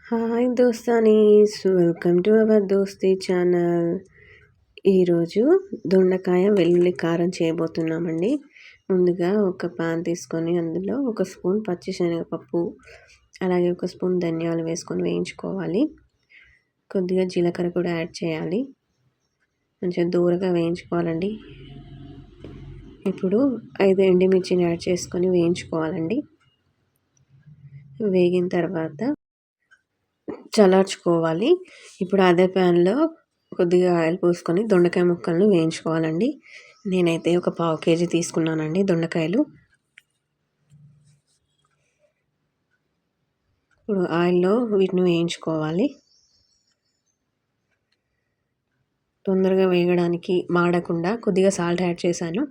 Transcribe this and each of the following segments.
Hi దోస్తానీస్, welcome to our Dosti channel. ఈరోజు దొండకాయ వెల్లుల్లి కారం చేయబోతున్నామండి. ముందుగా ఒక పాన్ తీసుకొని అందులో ఒక స్పూన్ పచ్చిశనగపప్పు, అలాగే ఒక స్పూన్ ధనియాలు వేసుకొని వేయించుకోవాలి. కొద్దిగా జీలకర్ర కూడా యాడ్ చేయాలి. కొంచెం దూరగా వేయించుకోవాలండి. ఇప్పుడు 5 ఎండుమిర్చిని యాడ్ చేసుకొని వేయించుకోవాలండి. వేగిన తర్వాత చల్లార్చుకోవాలి. ఇప్పుడు అదే ప్యాన్లో కొద్దిగా ఆయిల్ పోసుకొని దొండకాయ ముక్కలను వేయించుకోవాలండి. నేనైతే ఒక 1/2 కేజీ తీసుకున్నానండి దొండకాయలు. ఇప్పుడు ఆయిల్లో వీటిని వేయించుకోవాలి. తొందరగా వేగడానికి మాడకుండా కొద్దిగా సాల్ట్ యాడ్ చేశాను.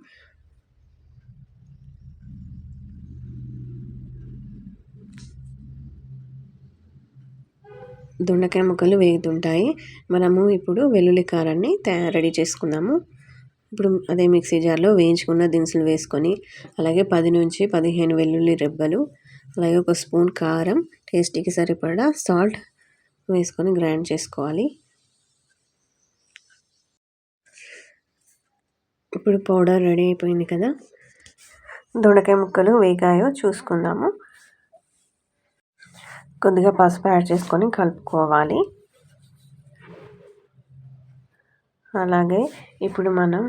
దొండకాయ ముక్కలు వేగుతుంటాయి. మనము ఇప్పుడు వెల్లుల్లి కారాన్ని రెడీ చేసుకుందాము. ఇప్పుడు అదే మిక్సీ జార్లో వేయించుకున్న దినుసులు వేసుకొని, అలాగే 10 నుంచి 15 వెల్లుల్లి రెబ్బలు, అలాగే ఒక స్పూన్ కారం, టేస్టీకి సరిపడా సాల్ట్ వేసుకొని గ్రైండ్ చేసుకోవాలి. ఇప్పుడు పౌడర్ రెడీ అయిపోయింది కదా. దొండకాయ ముక్కలు వేగాయో చూసుకుందాము. కొద్దిగా పసుపు యాడ్ చేసుకొని కలుపుకోవాలి. అలాగే ఇప్పుడు మనం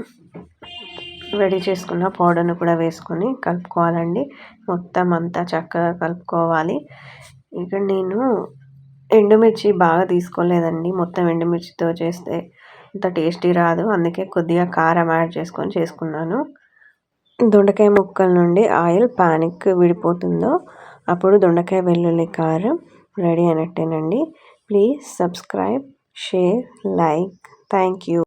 రెడీ చేసుకున్న పౌడర్ను కూడా వేసుకొని కలుపుకోవాలండి. మొత్తం అంతా చక్కగా కలుపుకోవాలి. ఇక్కడ నేను ఎండుమిర్చి బాగా తీసుకోలేదండి. మొత్తం ఎండుమిర్చితో చేస్తే అంత టేస్టీ రాదు, అందుకే కొద్దిగా కారం యాడ్ చేసుకొని చేసుకున్నాను. దొండకాయ ముక్కల నుండి ఆయిల్ ప్యాన్కి విడిపోతుందో అప్పుడు దొండకాయ వెల్లుల్లి కారం రెడీ అయినట్టేనండి. Please subscribe, share, like. Thank you.